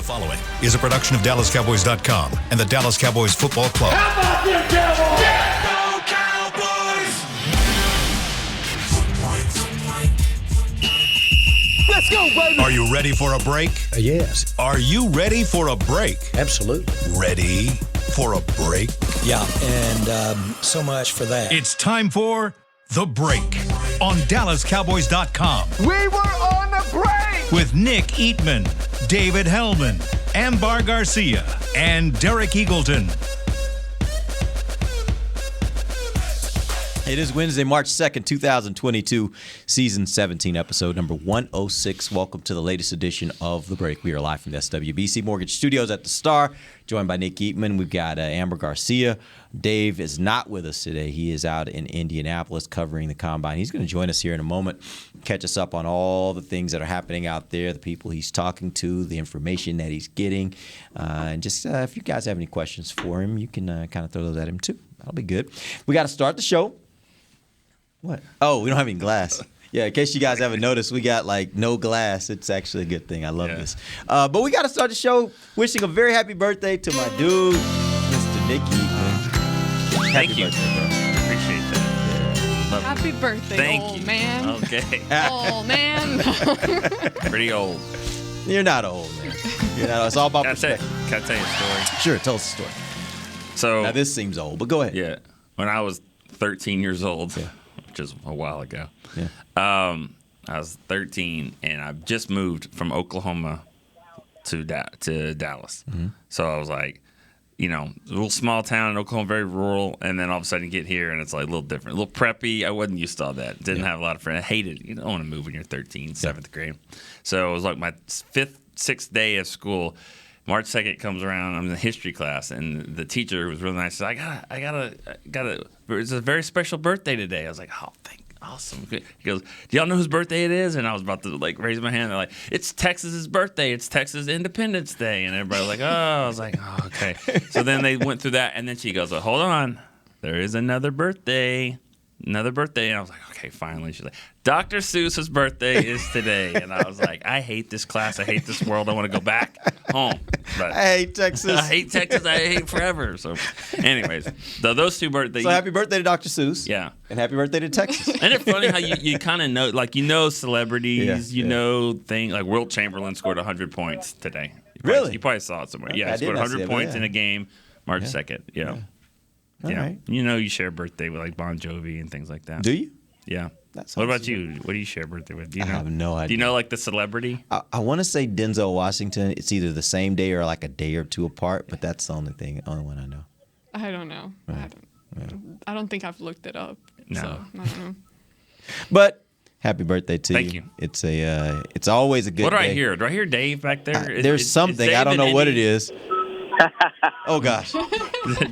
The following is a production of DallasCowboys.com and the Dallas Cowboys Football Club. How about them Cowboys? Yeah! Let's go, baby! Are you ready for a break? Yes. Are you ready for a break? Absolutely. Ready for a break? Yeah, and so much for that. It's time for The Break on DallasCowboys.com. We were on the break! With Nick Eatman, David Hellman, Ambar Garcia, and Derek Eagleton. It is Wednesday, March 2nd, 2022, Season 17, Episode number 106. Welcome to the latest edition of The Break. We are live from the SWBC Mortgage Studios at the Star, joined by Nick Eatman. We've got Amber Garcia. Dave is not with us today. He is out in Indianapolis covering the Combine. He's going to join us here in a moment, catch us up on all the things that are happening out there, the people he's talking to, the information that he's getting. And just if you guys have any questions for him, you can kind of throw those at him too. That'll be good. We got to start the show. What? Oh, we don't have any glass. Yeah, in case you guys haven't noticed, we got no glass. It's actually a good thing. I love this. But we got to start the show wishing a very happy birthday to my dude, Mr. Nick Eatman. Thank you. Birthday, bro. Appreciate that. Love Happy birthday, Thank old you. man. Okay. Old man. Pretty old. You're not old, man. You're not old. It's all about Can I perspective. tell you a story? Sure, tell us the story. So Now, this seems old, but go ahead. yeah, when I was 13 years old, Yeah. which is a while ago, Yeah. I was 13 and I just moved from Oklahoma to Dallas. Mm-hmm. So I was like, a little small town in Oklahoma, very rural, and then all of a sudden you get here and it's like a little different, a little preppy. I wasn't used to all that. Didn't have a lot of friends. I hated it. You don't want to move when you're 13, seventh grade. So it was like my sixth day of school. March 2nd comes around. I'm in the history class, and the teacher was really nice. She's like, I got it's a very special birthday today. I was like, oh, awesome. He goes, do y'all know whose birthday it is? And I was about to raise my hand. They're like, it's Texas's birthday. It's Texas Independence Day. And everybody was like, oh. I was like, oh, okay. So then they went through that, and then she goes, well, hold on. There is another birthday. And I was like, okay, finally. She's like, Dr. Seuss's birthday is today. And I was like, I hate this class. I hate this world. I want to go back home. But I hate Texas. I hate Texas. I hate forever. So, anyways, those two birthdays. So happy birthday to Dr. Seuss. Yeah. And happy birthday to Texas. Isn't it funny how you kind of know, celebrities, know things. Like Wilt Chamberlain scored 100 points today. Really? You probably saw it somewhere. Okay, Yeah, I he scored did not see 100 it, points yeah. in a game March 2nd. Yeah. All Yeah. right. You share a birthday with Bon Jovi and things like that. Do you? Yeah. That What sounds about you? What do you share a birthday with? Do you I know? have no idea. Do you know the celebrity? I want to say Denzel Washington. It's either the same day or a day or two apart, but that's the only one I know. I don't know. I don't think I've looked it up. No. So, I don't know. But happy birthday to Thank you. you. It's always a good What do day. I hear? Do I hear Dave back there? There's something. I don't know what it is. Oh, gosh.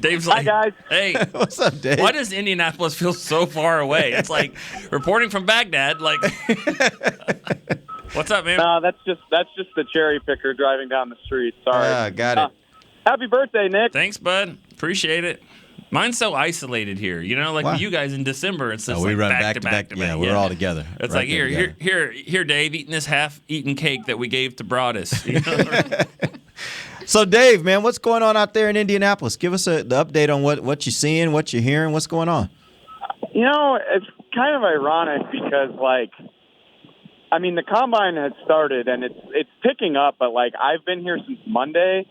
Dave's like, Hi, guys. Hey, What's up, Dave? why does Indianapolis feel so far away? It's like reporting from Baghdad. What's up, man? No, that's just the cherry picker driving down the street. Sorry. Got it. Happy birthday, Nick. Thanks, bud. Appreciate it. Mine's so isolated here. Why? With you guys in December, it's just we run back to back. Yeah, we're all together. It's right like there here, Dave, eating this half-eaten cake that we gave to Broadus. You know? So, Dave, man, what's going on out there in Indianapolis? Give us the update on what you're seeing, what you're hearing, what's going on. It's kind of ironic because, the combine had started and it's picking up, but I've been here since Monday,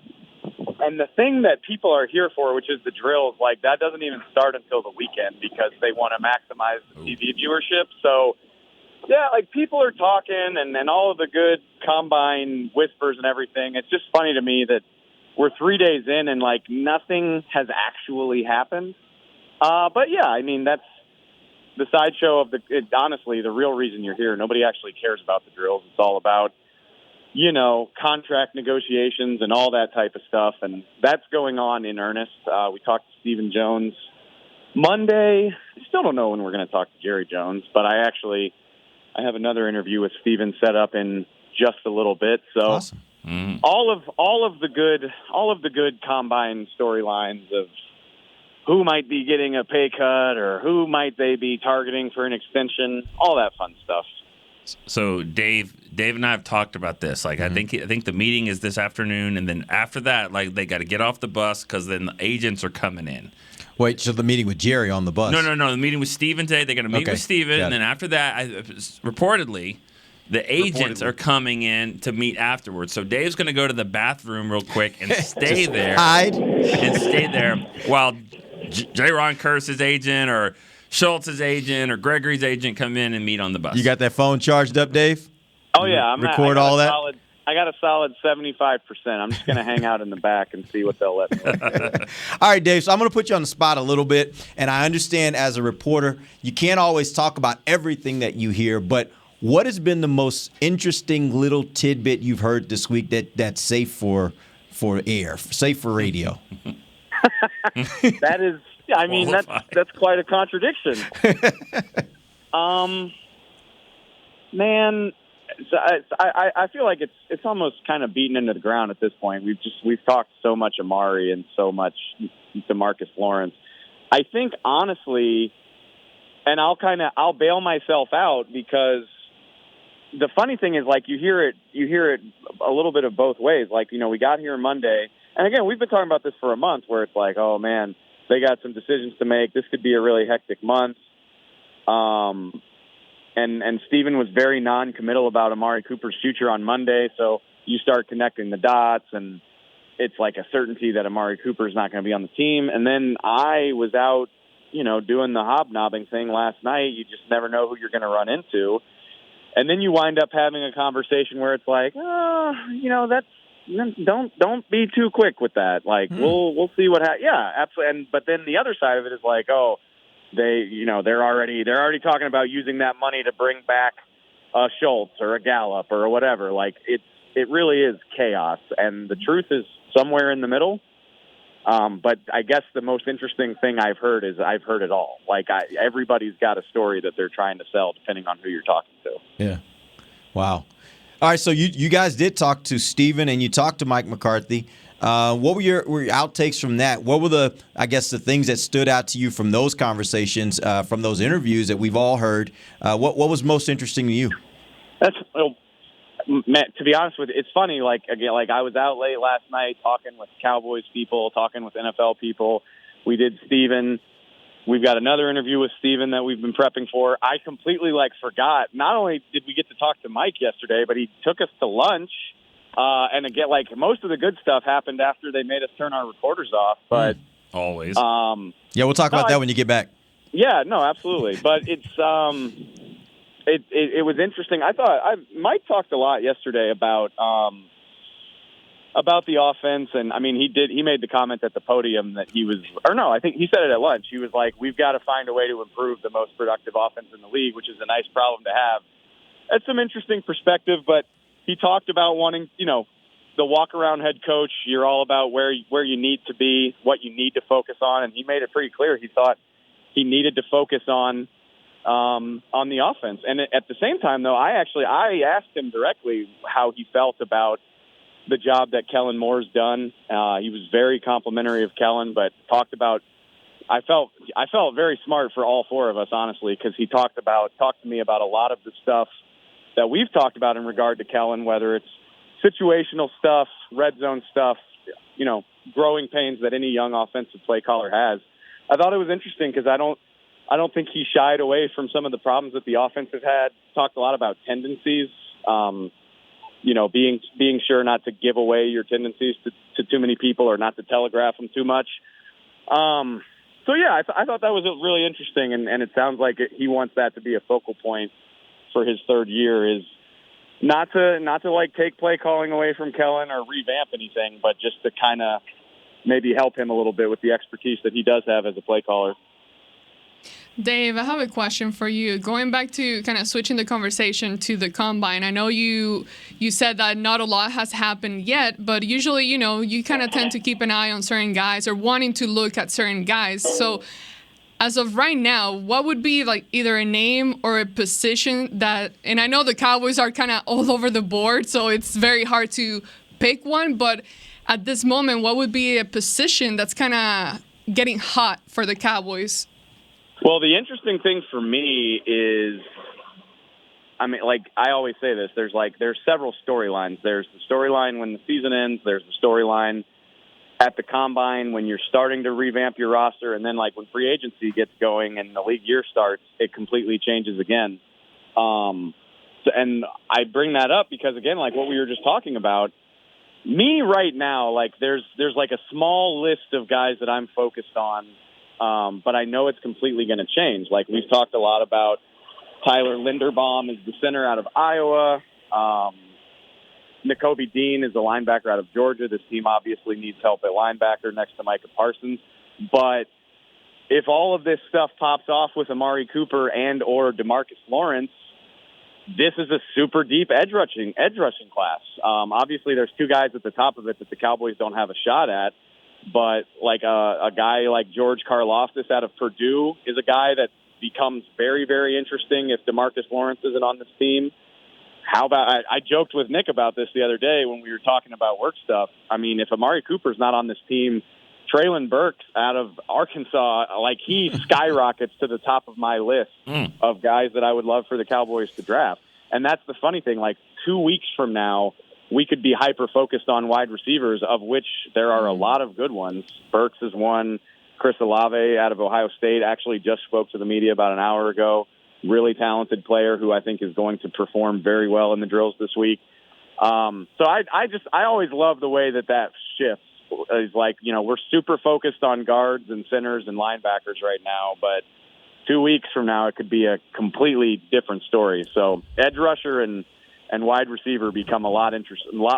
and the thing that people are here for, which is the drills, that doesn't even start until the weekend because they want to maximize TV viewership. So, yeah, people are talking and all of the good combine whispers and everything. It's just funny to me that we're 3 days in and nothing has actually happened. But yeah, that's the sideshow of honestly, the real reason you're here. Nobody actually cares about the drills. It's all about, contract negotiations and all that type of stuff. And that's going on in earnest. We talked to Stephen Jones Monday. I still don't know when we're going to talk to Jerry Jones, but I have another interview with Stephen set up in just a little bit. So Awesome. all of the good combine storylines of who might be getting a pay cut or who might they be targeting for an extension, all that fun stuff. So Dave Dave and I have talked about this. Like, I think the meeting is this afternoon, and then after that, like, they got to get off the bus because then the agents are coming in. Wait, so the meeting with Jerry on the bus? No. The meeting with Steven today. They're going to meet with Steven, and then after that, reportedly, the agents are coming in to meet afterwards. So Dave's going to go to the bathroom real quick and stay there. Hide. And stay there while J-Ron Curse's agent or Schultz's agent or Gregory's agent come in and meet on the bus. You got that phone charged up, Dave? Oh, yeah. Record all that? I got a solid 75%. I'm just going to hang out in the back and see what they'll let me. All right, Dave, so I'm going to put you on the spot a little bit, and I understand as a reporter you can't always talk about everything that you hear, but what has been the most interesting little tidbit you've heard this week that's safe for air, safe for radio? That is, I mean, that's quite a contradiction. Man, I feel like it's almost kind of beaten into the ground at this point. We've talked so much Amari and so much DeMarcus Lawrence. I think honestly, and I'll bail myself out because the funny thing is, like, you hear it a little bit of both ways. Like, we got here Monday, and again, we've been talking about this for a month where it's like, oh man, they got some decisions to make. This could be a really hectic month. And Steven was very non-committal about Amari Cooper's future on Monday, so you start connecting the dots, and it's like a certainty that Amari Cooper is not going to be on the team. And then I was out, doing the hobnobbing thing last night. You just never know who you're going to run into. And then you wind up having a conversation where it's like, don't be too quick with that. Like, we'll see what happens. Yeah, absolutely. But then the other side of it is like, oh, they're already talking about using that money to bring back a Schultz or a Gallup or whatever. Like, it really is chaos, and the truth is somewhere in the middle. But I guess the most interesting thing I've heard is I've heard it all. Like, everybody's got a story that they're trying to sell depending on who you're talking to. Yeah. Wow. All right, so you guys did talk to Steven and you talked to Mike McCarthy. What were your outtakes from that? What were the things that stood out to you from those conversations, from those interviews that we've all heard? What was most interesting to you? Matt, to be honest with you, it's funny. Like, again, like I was out late last night talking with Cowboys people, talking with NFL people. We did Steven. We've got another interview with Steven that we've been prepping for. I completely forgot. Not only did we get to talk to Mike yesterday, but he took us to lunch. And again, most of the good stuff happened after they made us turn our recorders off. But always, yeah, we'll talk about that when you get back. Yeah, no, absolutely. But it's it was interesting. I thought Mike talked a lot yesterday about the offense, and I mean he made the comment at the podium that I think he said it at lunch. He was like, we've got to find a way to improve the most productive offense in the league, which is a nice problem to have. That's some interesting perspective, but he talked about wanting, the walk-around head coach. You're all about where you need to be, what you need to focus on, and he made it pretty clear. He thought he needed to focus on the offense. And at the same time, though, I asked him directly how he felt about the job that Kellen Moore's done. He was very complimentary of Kellen, but talked about. I felt very smart for all four of us, honestly, because he talked to me about a lot of the stuff that we've talked about in regard to Kellen, whether it's situational stuff, red zone stuff, growing pains that any young offensive play caller has. I thought it was interesting because I don't think he shied away from some of the problems that the offense has had. Talked a lot about tendencies, being sure not to give away your tendencies to too many people or not to telegraph them too much. So yeah, I thought that was really interesting, and it sounds like he wants that to be a focal point for his third year, is not to take play calling away from Kellen or revamp anything, but just to kind of maybe help him a little bit with the expertise that he does have as a play caller. Dave, I have a question for you. Going back to kind of switching the conversation to the combine, I know you said that not a lot has happened yet, but usually, you kind of tend to keep an eye on certain guys or wanting to look at certain guys. So as of right now, what would be either a name or a position that, and I know the Cowboys are kind of all over the board, so it's very hard to pick one, but at this moment, what would be a position that's kind of getting hot for the Cowboys? Well, the interesting thing for me is I mean, like I always say this, there's several storylines. There's the storyline when the season ends. There's the storyline at the combine when you're starting to revamp your roster. And then like when free agency gets going and the league year starts, it completely changes again. And I bring that up because, again, like what we were just talking about, me right now, like there's like a small list of guys that I'm focused on, but I know it's completely going to change. Like we've talked a lot about Tyler Linderbaum is the center out of Iowa. N'Kobe Dean is the linebacker out of Georgia. This team obviously needs help at linebacker next to Micah Parsons. But if all of this stuff pops off with Amari Cooper and or DeMarcus Lawrence, this is a super deep edge rushing class. Obviously, there's two guys at the top of it that the Cowboys don't have a shot at. But like a guy like George Karlaftis out of Purdue is a guy that becomes very, very interesting if DeMarcus Lawrence isn't on this team. How about I joked with Nick about this the other day when we were talking about work stuff. I mean, if Amari Cooper's not on this team, Traylon Burks out of Arkansas, like he skyrockets to the top of my list of guys that I would love for the Cowboys to draft. And that's the funny thing. Like 2 weeks from now, we could be hyper-focused on wide receivers, of which there are a lot of good ones. Burks is one. Chris Olave out of Ohio State actually just spoke to the media about an hour ago. Really talented player who I think is going to perform very well in the drills this week. So I always love the way that shifts. Is like, you know, we're super focused on guards and centers and linebackers right now, but 2 weeks from now it could be a completely different story. So edge rusher and wide receiver become a lot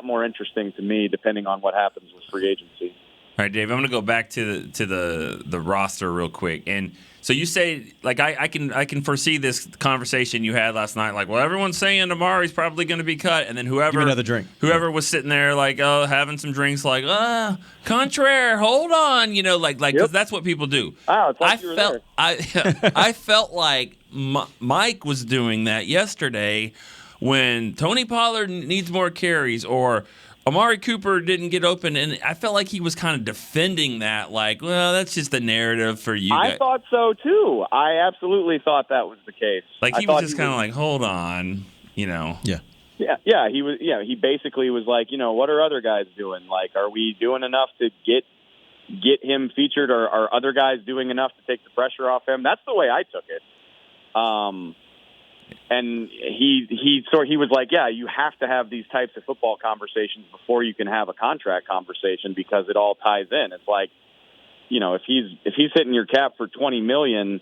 more interesting to me depending on what happens with free agency. All right, Dave, I'm going to go back to the roster real quick. And so you say, like, I can foresee this conversation you had last night, like, well, everyone's saying Amari's probably going to be cut, and then whoever Give me another drink. Whoever was sitting there, like, having some drinks, like, contraire, hold on, you know, like, because that's what people do. Oh, it's like you were there. I felt like Mike was doing that yesterday when Tony Pollard needs more carries or Amari Cooper didn't get open, and I felt like he was kind of defending that, like, well, that's just the narrative for you guys. I thought so, too. I absolutely thought that was the case. Like, he was just kind of like, hold on, you know. Yeah. Yeah, he was. Yeah, he basically was like, you know, what are other guys doing? Like, are we doing enough to get him featured, or are other guys doing enough to take the pressure off him? That's the way I took it. And he was like, yeah, you have to have these types of football conversations before you can have a contract conversation because it all ties in. It's like, you know, if he's hitting your cap for $20 million,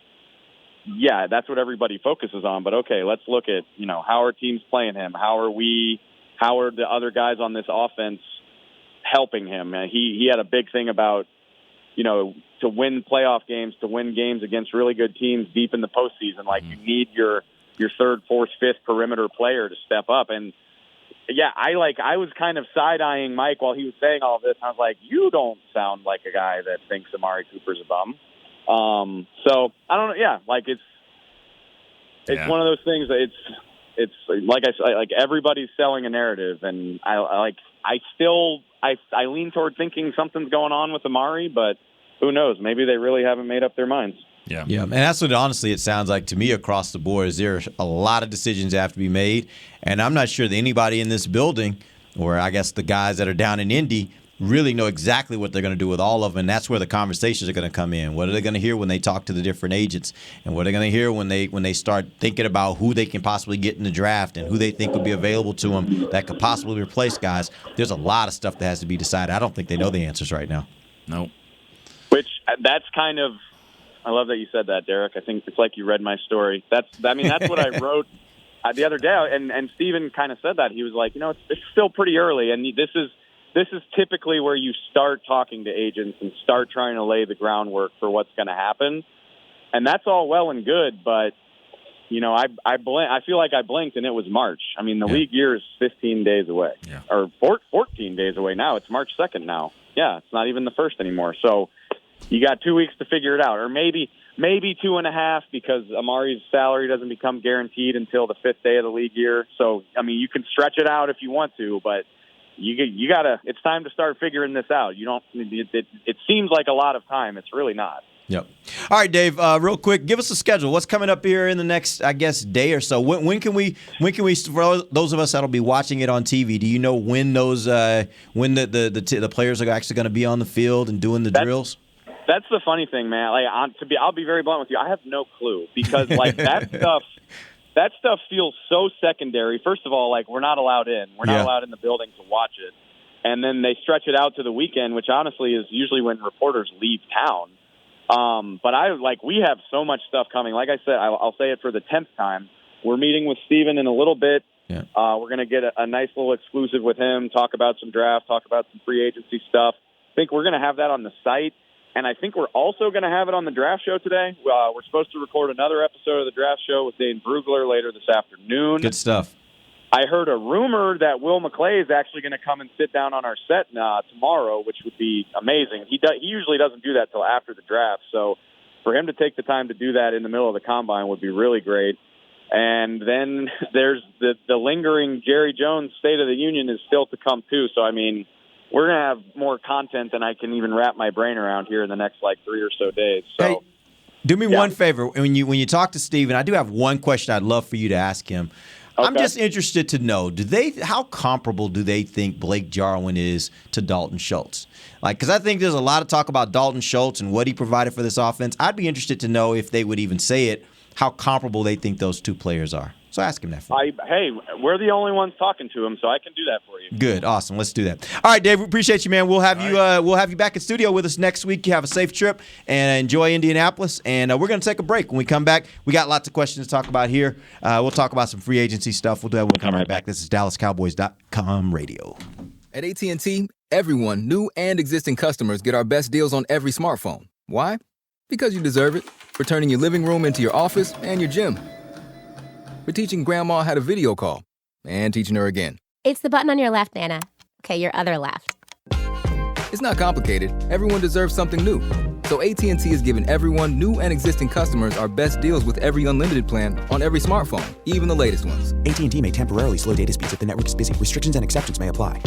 yeah, that's what everybody focuses on. But okay, let's look at, you know, how are teams playing him? How are the other guys on this offense helping him? He had a big thing about, you know, to win playoff games, to win games against really good teams deep in the postseason. Like you need your third, fourth, fifth perimeter player to step up. And yeah, I was kind of side-eyeing Mike while he was saying all of this. I was like, you don't sound like a guy that thinks Amari Cooper's a bum. So I don't know. Yeah, like it's one of those things that it's like I said, like everybody's selling a narrative, and I lean toward thinking something's going on with Amari, but who knows? Maybe they really haven't made up their minds. Yeah, and that's what honestly it sounds like to me across the board. Is there a lot of decisions that have to be made, and I'm not sure that anybody in this building, or I guess the guys that are down in Indy, really know exactly what they're going to do with all of them. And that's where the conversations are going to come in. What are they going to hear when they talk to the different agents, and what are they going to hear when they start thinking about who they can possibly get in the draft and who they think would be available to them that could possibly replace guys. There's a lot of stuff that has to be decided. I don't think they know the answers right now. Nope. Which that's kind of. I love that you said that, Derek. I think it's like you read my story. That's what I wrote the other day. And Steven kind of said that. He was like, you know, it's still pretty early, and this is typically where you start talking to agents and start trying to lay the groundwork for what's going to happen. And that's all well and good, but you know, I feel like I blinked and it was March. I mean, the league year is 15 days away, or 14 days away now. It's March 2nd now. Yeah, it's not even the 1st anymore. So. You got 2 weeks to figure it out, or maybe 2.5 because Amari's salary doesn't become guaranteed until the 5th day of the league year. So, I mean, you can stretch it out if you want to, but you gotta. It's time to start figuring this out. You don't. It seems like a lot of time. It's really not. Yep. All right, Dave. Real quick, give us a schedule. What's coming up here in the next, I guess, day or so? When can we? For those of us that'll be watching it on TV, do you know when the players are actually going to be on the field and doing the drills? That's the funny thing, man. Like, I'll be very blunt with you. I have no clue because like that stuff feels so secondary. First of all, like we're not allowed in. We're not allowed in the building to watch it, and then they stretch it out to the weekend, which honestly is usually when reporters leave town. But we have so much stuff coming. Like I said, I'll say it for the 10th time. We're meeting with Steven in a little bit. Yeah. We're going to get a nice little exclusive with him, talk about some draft, talk about some free agency stuff. I think we're going to have that on the site. And I think we're also going to have it on the draft show today. We're supposed to record another episode of the draft show with Dane Brugler later this afternoon. Good stuff. I heard a rumor that Mcquaid is actually going to come and sit down on our set tomorrow, which would be amazing. He usually doesn't do that till after the draft, so for him to take the time to do that in the middle of the combine would be really great. And then there's the lingering Jerry Jones State of the Union is still to come too. So I mean, we're going to have more content than I can even wrap my brain around here in the next 3 or so days. So. Hey, do me one favor when you talk to Steven, I do have one question I'd love for you to ask him. Okay. I'm just interested to know, how comparable do they think Blake Jarwin is to Dalton Schultz? Because I think there's a lot of talk about Dalton Schultz and what he provided for this offense. I'd be interested to know if they would even say it, how comparable they think those two players are. So ask him that for me. Hey, we're the only ones talking to him, so I can do that for you. Good, awesome. Let's do that. All right, Dave, we appreciate you, man. We'll have we'll have you back in studio with us next week. You have a safe trip and enjoy Indianapolis. And we're going to take a break. When we come back, we got lots of questions to talk about here. We'll talk about some free agency stuff. We'll do that when we come right back. This is DallasCowboys.com radio. At AT&T, everyone, new and existing customers, get our best deals on every smartphone. Why? Because you deserve it. For turning your living room into your office and your gym. For teaching Grandma how to video call and teaching her again. It's the button on your left, Nana. Okay, your other left. It's not complicated. Everyone deserves something new. So AT&T is giving everyone, new and existing customers, our best deals with every unlimited plan on every smartphone, even the latest ones. AT&T may temporarily slow data speeds if the network is busy. Restrictions and exceptions may apply.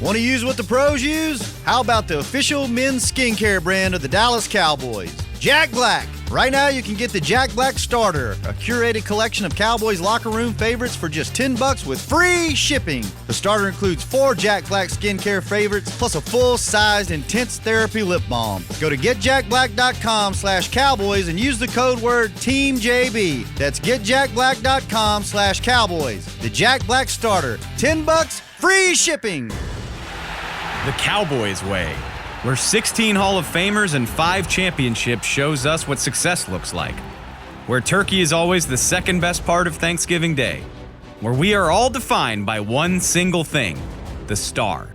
Want to use what the pros use? How about the official men's skincare brand of the Dallas Cowboys, Jack Black? Right now, you can get the Jack Black Starter, a curated collection of Cowboys locker room favorites for just $10 with free shipping. The starter includes 4 Jack Black skincare favorites, plus a full-sized intense therapy lip balm. Go to getjackblack.com/Cowboys and use the code word TEAMJB. That's getjackblack.com/Cowboys. The Jack Black Starter, $10, free shipping. The Cowboys way, where 16 Hall of Famers and 5 championships shows us what success looks like. Where turkey is always the second best part of Thanksgiving Day. Where we are all defined by one single thing, the star.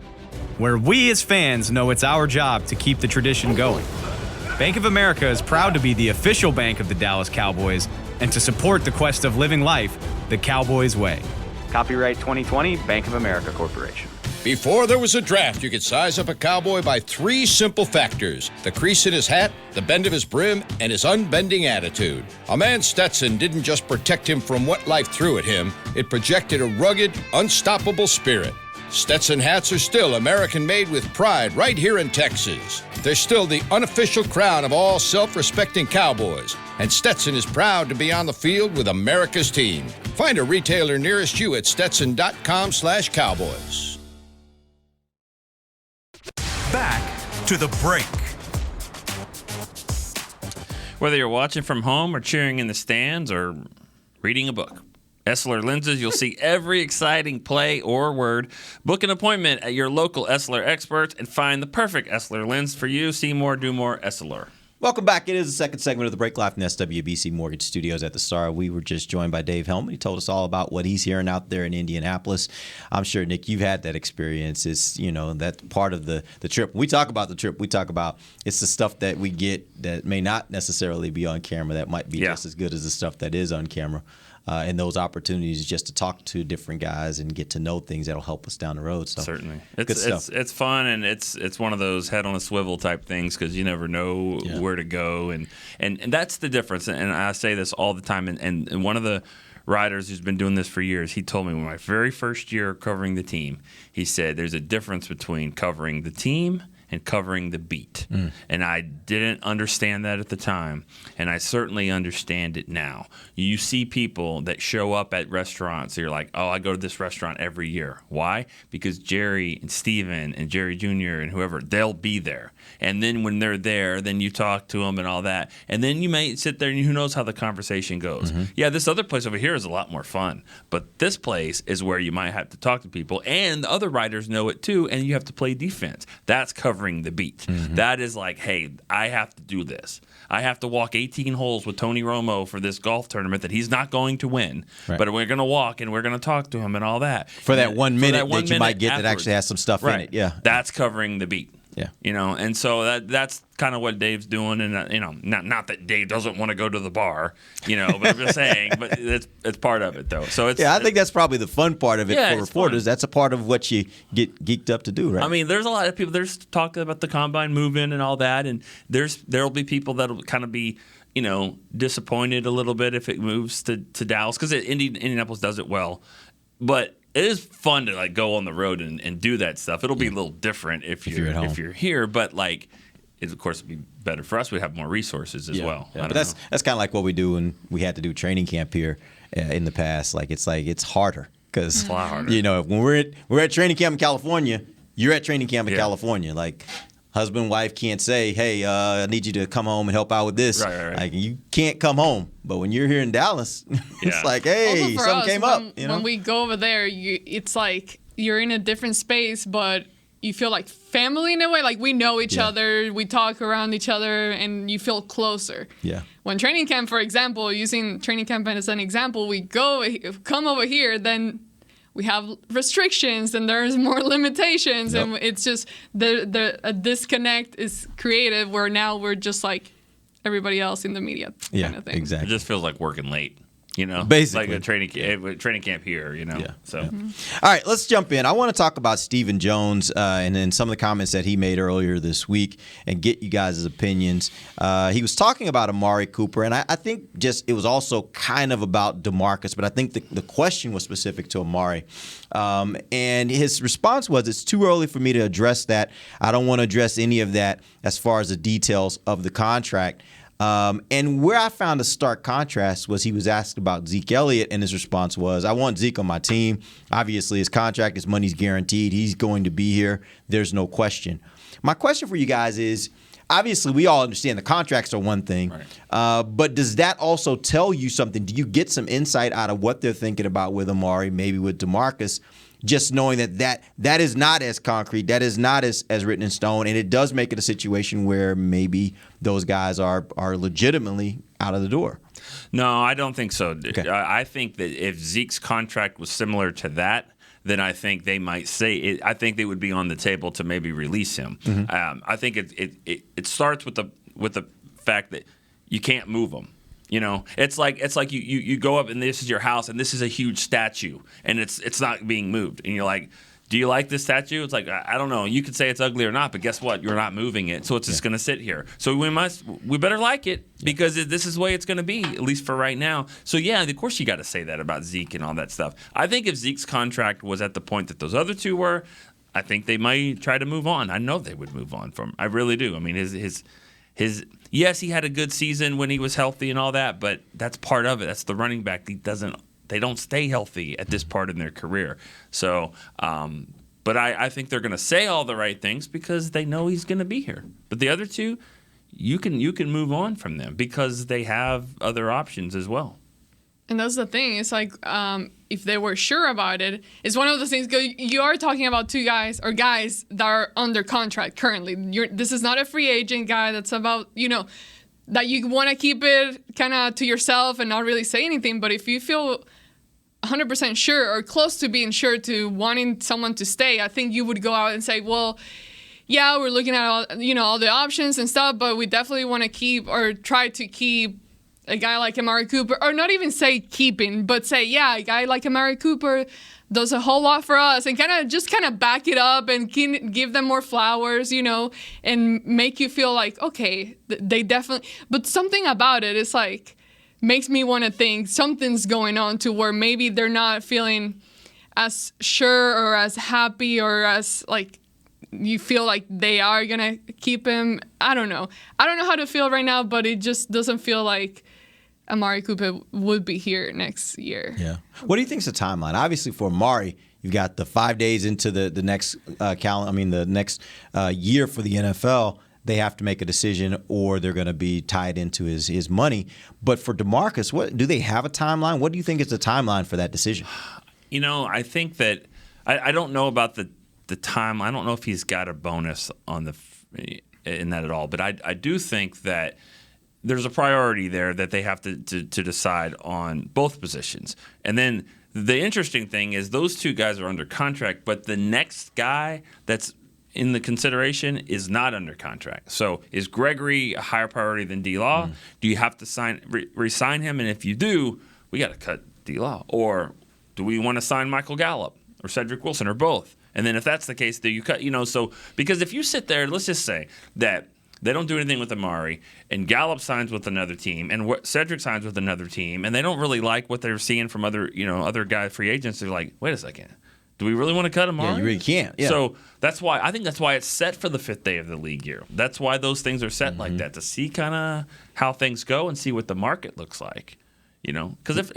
Where we as fans know it's our job to keep the tradition going. Bank of America is proud to be the official bank of the Dallas Cowboys and to support the quest of living life the Cowboys way. Copyright 2020, Bank of America Corporation. Before there was a draft, you could size up a cowboy by 3 simple factors: the crease in his hat, the bend of his brim, and his unbending attitude. A man's Stetson didn't just protect him from what life threw at him, it projected a rugged, unstoppable spirit. Stetson hats are still American-made with pride right here in Texas. They're still the unofficial crown of all self-respecting cowboys, and Stetson is proud to be on the field with America's team. Find a retailer nearest you at Stetson.com/Cowboys. Back to the break. Whether you're watching from home or cheering in the stands or reading a book, Essler Lenses, you'll see every exciting play or word. Book an appointment at your local Essler experts and find the perfect Essler lens for you. See more, do more, Essler. Welcome back. It is the second segment of the break, live from the SWBC Mortgage Studios at the Star. We were just joined by Dave Hellman. He told us all about what he's hearing out there in Indianapolis. I'm sure, Nick, you've had that experience. It's, that's part of the trip. When we talk about the trip, we talk about it's the stuff that we get that may not necessarily be on camera that might be just as good as the stuff that is on camera. And those opportunities just to talk to different guys and get to know things that'll help us down the road. So certainly, it's fun, and it's one of those head on a swivel type things because you never know where to go, and that's the difference. And I say this all the time. And one of the writers who's been doing this for years, he told me when my very first year covering the team, he said there's a difference between covering the team and covering the beat. And I didn't understand that at the time, and I certainly understand it now. You see people that show up at restaurants, you're like, oh, I go to this restaurant every year. Why? Because Jerry and Steven and Jerry Jr. and whoever, they'll be there. And then when they're there, then you talk to them and all that. And then you may sit there and who knows how the conversation goes. Yeah, this other place over here is a lot more fun. But this place is where you might have to talk to people. And the other writers know it too, and you have to play defense. That's covering the beat. That is like, hey, I have to do this. I have to walk 18 holes with Tony Romo for this golf tournament that he's not going to win. Right. But we're going to walk and we're going to talk to him and all that. For that 1 minute that you might get afterwards. That actually has some stuff in it. Yeah. That's covering the beat. Yeah. And so that's kind of what Dave's doing, and not that Dave doesn't want to go to the bar, but I'm just saying, but it's part of it though. So I think that's probably the fun part of it for reporters. Fun. That's a part of what you get geeked up to do, right? I mean, there's a lot of people. There's talk about the combine movement and all that, and there'll be people that'll kind of be disappointed a little bit if it moves to Dallas because Indianapolis does it well, but it is fun to go on the road and do that stuff. It'll be a little different if you're at home. If you're here, but it of course would be better for us. We'd have more resources as well. Yeah, but that's kind of like what we do when we had to do training camp here in the past. It's harder because when we're at training camp in California, you're at training camp in California. Husband, wife can't say, hey, I need you to come home and help out with this. Right. You can't come home. But when you're here in Dallas, it's like, hey, something came up. When we go over there, it's like you're in a different space, but you feel like family in a way. Like we know each other, we talk around each other, and you feel closer. Yeah. When training camp, for example, using training camp as an example, we come over here, then we have restrictions and there's more limitations, and it's just a disconnect is created where now we're just like everybody else in the media kind of thing. Exactly. It just feels like working late. Basically. Like a training camp here, Yeah. So, All right, let's jump in. I want to talk about Stephen Jones and then some of the comments that he made earlier this week and get you guys' opinions. He was talking about Amari Cooper, and I think just it was also kind of about DeMarcus, but I think the question was specific to Amari. And his response was, it's too early for me to address that. I don't want to address any of that as far as the details of the contract. And where I found a stark contrast was he was asked about Zeke Elliott, and his response was, I want Zeke on my team. Obviously, his contract, his money's guaranteed. He's going to be here. There's no question. My question for you guys is, obviously, we all understand the contracts are one thing, but does that also tell you something? Do you get some insight out of what they're thinking about with Amari, maybe with DeMarcus, just knowing that is not as concrete, that is not as written in stone, and it does make it a situation where maybe those guys are legitimately out of the door? No, I don't think so. Okay. I think that if Zeke's contract was similar to that, then I think they might say it. I think they would be on the table to maybe release him. I think it starts with the fact that you can't move him. It's like you go up and this is your house and this is a huge statue and it's not being moved, and you're like, do you like this statue? It's like, I don't know. You could say it's ugly or not, but guess what? You're not moving it, so it's just going to sit here. So we better like it because this is the way it's going to be, at least for right now. So yeah, of course you got to say that about Zeke and all that stuff. I think if Zeke's contract was at the point that those other two were, I think they might try to move on. I know they would move on from him. I really do. I mean, his yes, he had a good season when he was healthy and all that, but that's part of it. That's the running back. They don't stay healthy at this part in their career. So, but I think they're going to say all the right things because they know he's going to be here. But the other two, you can move on from them because they have other options as well. And that's the thing. It's like if they were sure about it, it's one of those things. You are talking about two guys that are under contract currently. This is not a free agent guy that's about, that you want to keep it kind of to yourself and not really say anything. But if you feel 100% sure or close to being sure to wanting someone to stay, I think you would go out and say, well, yeah, we're looking at all the options and stuff, but we definitely want to keep or try to keep a guy like Amari Cooper, or not even say keeping, but say, yeah, a guy like Amari Cooper does a whole lot for us, and kind of back it up and give them more flowers, and make you feel like, okay, they definitely, but something about it is like, makes me want to think something's going on to where maybe they're not feeling as sure or as happy or as like you feel like they are gonna keep him. I don't know how to feel right now, but it just doesn't feel like Amari Cooper would be here next year. Yeah. What do you think is the timeline? Obviously, for Amari, you've got the 5 days into the next the next year for the NFL. They have to make a decision, or they're going to be tied into his money. But for DeMarcus, what do they have a timeline? What do you think is the timeline for that decision? I think that I don't know about the time. I don't know if he's got a bonus in that at all. But I do think that there's a priority there that they have to decide on both positions. And then the interesting thing is those two guys are under contract, but the next guy that's in the consideration is not under contract. So is Gregory a higher priority than D-Law? Do you have to re-sign him? And if you do, we got to cut D-Law. Or do we want to sign Michael Gallup or Cedric Wilson or both? And then if that's the case, do you cut? So because if you sit there, let's just say that they don't do anything with Amari, and Gallup signs with another team, and Cedric signs with another team, and they don't really like what they're seeing from other guy free agents. They're like, wait a second, do we really want to cut Amari? Yeah, you really can't. Yeah. So that's why it's set for the 5th day of the league year. That's why those things are set like that, to see kind of how things go and see what the market looks like. Because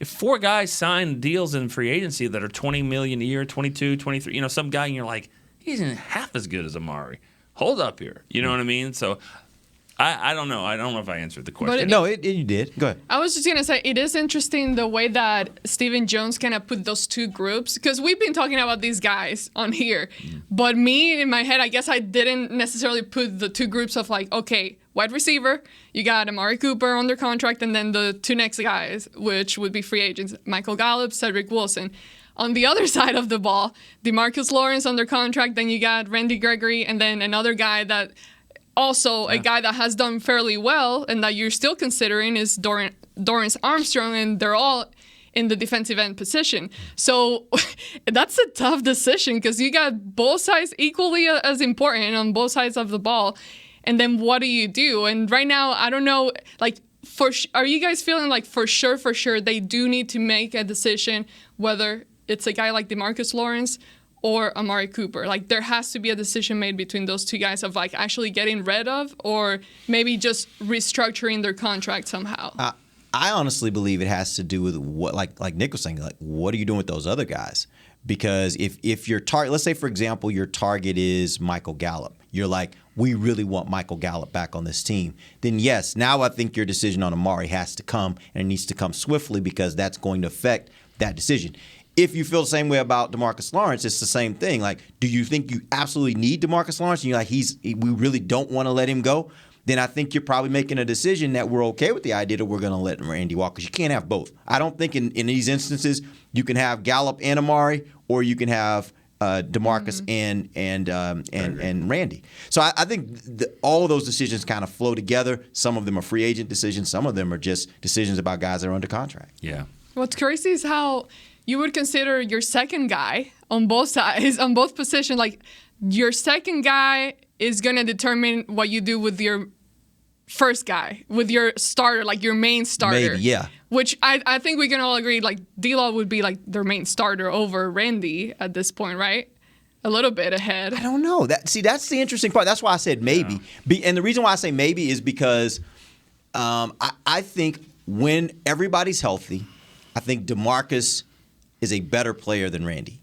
if 4 guys sign deals in free agency that are $20 million a year, 22, 23, some guy, and you're like, he isn't half as good as Amari. Hold up here. You know what I mean? So I don't know. I don't know if I answered the question. You did. Go ahead. I was just going to say, it is interesting the way that Stephen Jones kind of put those two groups, because we've been talking about these guys on here. But me, in my head, I guess I didn't necessarily put the two groups of like, okay, wide receiver, you got Amari Cooper under contract, and then the 2 next guys, which would be free agents, Michael Gallup, Cedric Wilson. On the other side of the ball, DeMarcus Lawrence under contract, then you got Randy Gregory, and then another guy that also a guy that has done fairly well and that you're still considering is Dorrance Armstrong, and they're all in the defensive end position. So that's a tough decision because you got both sides equally as important on both sides of the ball. And then what do you do? And right now, I don't know, like, are you guys feeling like for sure they do need to make a decision whether it's a guy like DeMarcus Lawrence or Amari Cooper? Like, there has to be a decision made between those two guys of like actually getting rid of, or maybe just restructuring their contract somehow. I honestly believe it has to do with what, like Nick was saying, like, what are you doing with those other guys? Because if your target, let's say for example, your target is Michael Gallup, you're like, we really want Michael Gallup back on this team, then yes, now I think your decision on Amari has to come, and it needs to come swiftly because that's going to affect that decision. If you feel the same way about DeMarcus Lawrence, it's the same thing. Like, do you think you absolutely need DeMarcus Lawrence? And you're like, we really don't want to let him go? Then I think you're probably making a decision that we're okay with the idea that we're going to let Randy walk, because you can't have both. I don't think in these instances you can have Gallup and Amari, or you can have DeMarcus and Randy. So I think all of those decisions kind of flow together. Some of them are free agent decisions. Some of them are just decisions about guys that are under contract. Yeah. What's crazy is how you would consider your second guy on both sides, on both positions. Like, your second guy is going to determine what you do with your first guy, with your starter, like your main starter. Maybe, yeah. Which I think we can all agree, like, D-Law would be like their main starter over Randy at this point, right? A little bit ahead. I don't know. That's the interesting part. That's why I said maybe. Yeah. And the reason why I say maybe is because I think when everybody's healthy, I think DeMarcus is a better player than Randy.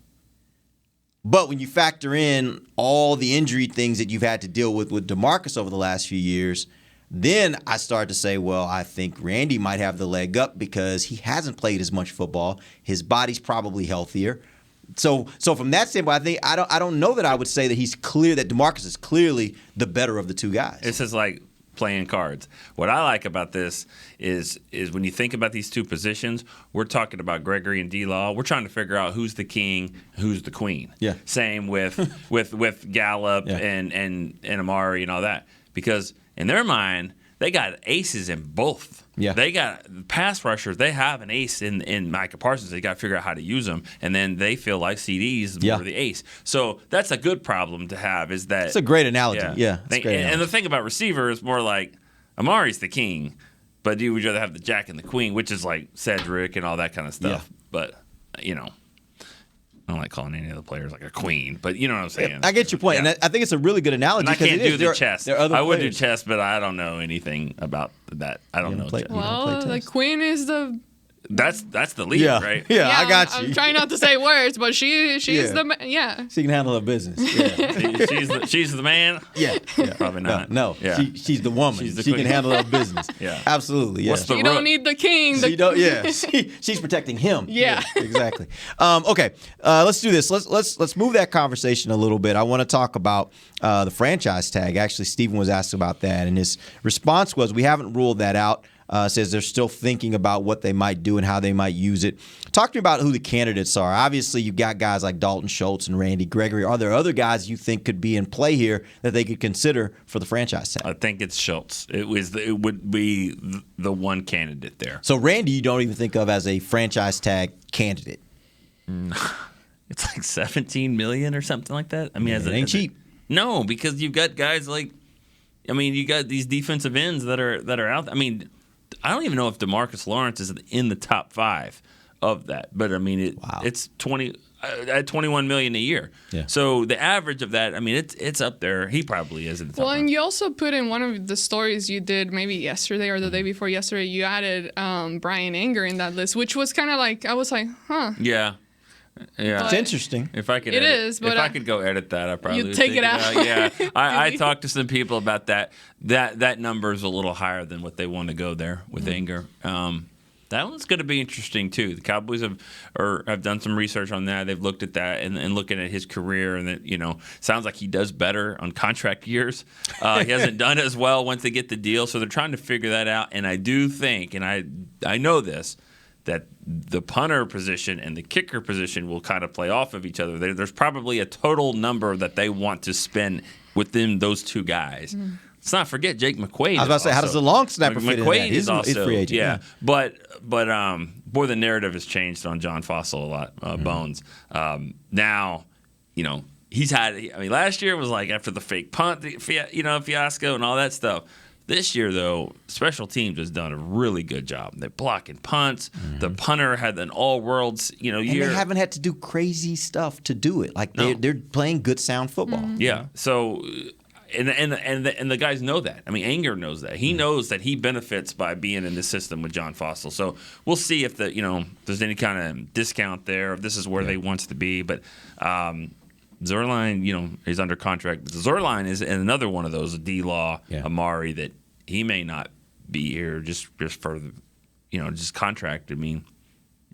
But when you factor in all the injury things that you've had to deal with DeMarcus over the last few years, then I start to say, well, I think Randy might have the leg up because he hasn't played as much football. His body's probably healthier. So from that standpoint, I think I don't know that I would say that that DeMarcus is clearly the better of the two guys. This is like playing cards. What I like about this is when you think about these two positions, we're talking about Gregory and D-Law. We're trying to figure out who's the king, who's the queen. Yeah. Same with Gallup and Amari and all that. Because in their mind, they got aces in both. Yeah. They got pass rushers. They have an ace in Micah Parsons. They got to figure out how to use them. And then they feel like CD is more the ace. So that's a good problem to have. Is that it's a great analogy. Yeah. And the thing about receiver is more like Amari's the king, but you would rather have the jack and the queen, which is like Cedric and all that kind of stuff. Yeah. But, I don't like calling any of the players like a queen, but you know what I'm saying. I get your point, and I think it's a really good analogy. And I can't do the chess. I would do players. chess, but I don't know anything about that. I don't know chess. Well, the queen is the. That's the lead, Yeah. right? Yeah, I got you. I'm trying not to say words, but she's the yeah. She can handle her business. Yeah. she's the man. Yeah. Probably not. No. Yeah. She's the woman. She's the she queen. can handle her business. Yeah. Absolutely. What's the You don't need the king. She don't. Yeah. She's protecting him. Yeah. Exactly. Okay. Let's do this. Let's move that conversation a little bit. I want to talk about the franchise tag. Actually, Stephen was asked about that, and his response was, "We haven't ruled that out." Says they're still thinking about what they might do and how they might use it. Talk to me about who the candidates are. Obviously, you've got guys like Dalton, Schultz, and Randy Gregory. Are there other guys you think could be in play here that they could consider for the franchise tag? I think it's Schultz. It would be the one candidate there. So Randy, you don't even think of as a franchise tag candidate. It's like $17 million or something like that. I mean, it ain't cheap. No, because you've got guys like, I mean, you got these defensive ends that are out. I mean, I don't even know if DeMarcus Lawrence is in the top 5 of that, but I mean, it's at $21 million a year. Yeah. So the average of that, I mean, it's up there. He probably is in the top. Well, and you also put in one of the stories you did maybe yesterday or the day before yesterday. You added Brian Anger in that list, which was kind of like I was like, huh. Yeah. Yeah, it's interesting. If I could, but if I could go edit that, I probably you'd would take it out. Yeah, I talked to some people about that. That number is a little higher than what they want to go there with Anger. That one's going to be interesting too. The Cowboys have done some research on that. They've looked at that and looking at his career, and that sounds like he does better on contract years. He hasn't done as well once they get the deal, so they're trying to figure that out. And I do think, and I know this, that the punter position and the kicker position will kind of play off of each other. There's probably a total number that they want to spend within those two guys. Let's not forget Jake Mcquaid. I was about to say, how does the long snapper fit in that? Mcquaid is also free agent. Yeah. But boy, the narrative has changed on John Fossil a lot. Bones. Now, he's had. I mean, last year was like after the fake punt, fiasco and all that stuff. This year, though, special teams has done a really good job. They're blocking punts. The punter had an all-worlds, year. And they haven't had to do crazy stuff to do it. Like they're playing good, sound football. Yeah. So, and the guys know that. I mean, Anger knows that. He knows that he benefits by being in the system with John Fossil. So we'll see if there's any kind of discount there. If this is where they want to be, but. Zerline, he's under contract. Zerline is another one of those D-Law, Amari, that he may not be here just for, just contract. I mean,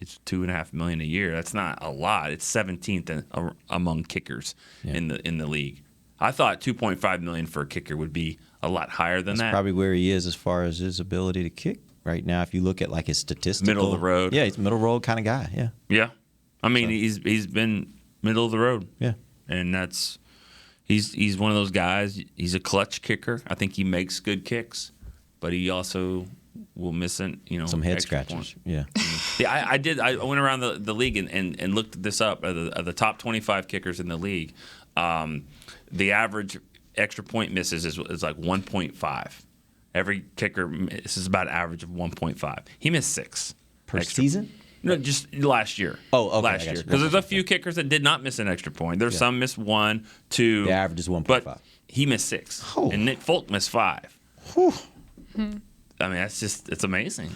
it's $2.5 million a year. That's not a lot. It's 17th among kickers in the league. I thought $2.5 million for a kicker would be a lot higher than that. That's probably where he is as far as his ability to kick right now. If you look at like his statistical, middle of the road. Yeah, he's a middle road kind of guy. Yeah. Yeah, I mean he's been middle of the road. Yeah. And he's one of those guys. He's a clutch kicker. I think he makes good kicks, but he also will miss some head scratches. Points. Yeah. I went around the league and looked this up. The top 25 kickers in the league, the average extra point misses is like 1.5. Every kicker misses about an average of 1.5. He missed 6 per season. No, just last year. Oh, okay. Last year. Because there's a few kickers that did not miss an extra point. There's some missed 1, 2. The average is 1.5. But he missed 6. Oh. And Nick Folk missed 5. Whew. I mean, it's amazing.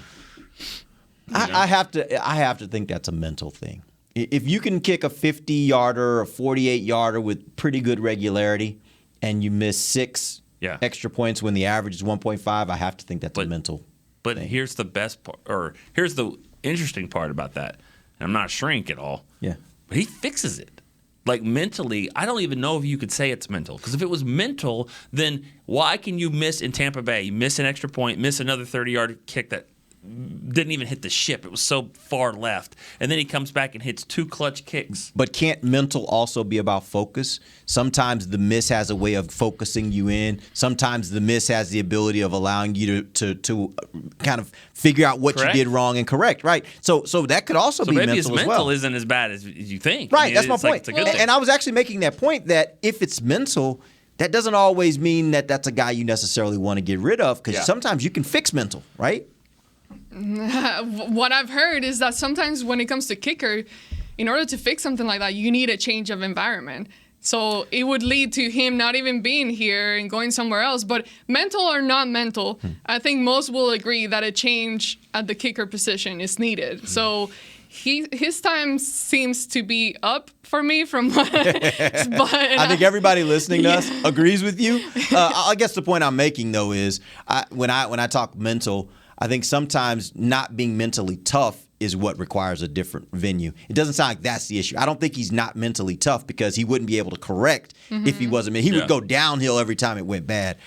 I have to think that's a mental thing. If you can kick a 50-yarder or a 48-yarder with pretty good regularity and you miss 6 extra points when the average is 1.5, I have to think that's a mental But thing. Here's the best part, or here's the interesting part about that. And I'm not a shrink at all. Yeah. But he fixes it. Like mentally, I don't even know if you could say it's mental. Because if it was mental, then why can you miss in Tampa Bay? You miss an extra point, miss another 30-yard kick that didn't even hit the ship. It was so far left. And then he comes back and hits 2 clutch kicks. But can't mental also be about focus? Sometimes the miss has a way of focusing you in. Sometimes the miss has the ability of allowing you to kind of figure out what you did wrong and correct, right? So that could also be mental as well. Maybe his mental isn't as bad as you think. Right, I mean, that's my point. It's a good thing. And I was actually making that point that if it's mental, that doesn't always mean that that's a guy you necessarily want to get rid of because sometimes you can fix mental, right? What I've heard is that sometimes when it comes to kicker, in order to fix something like that, you need a change of environment. So it would lead to him not even being here and going somewhere else. But mental or not mental, I think most will agree that a change at the kicker position is needed. So his time seems to be up for me from what I think everybody listening to us agrees with you. I guess the point I'm making, though, is when I talk mental, I think sometimes not being mentally tough is what requires a different venue. It doesn't sound like that's the issue. I don't think he's not mentally tough because he wouldn't be able to correct if he wasn't. He would go downhill every time it went bad.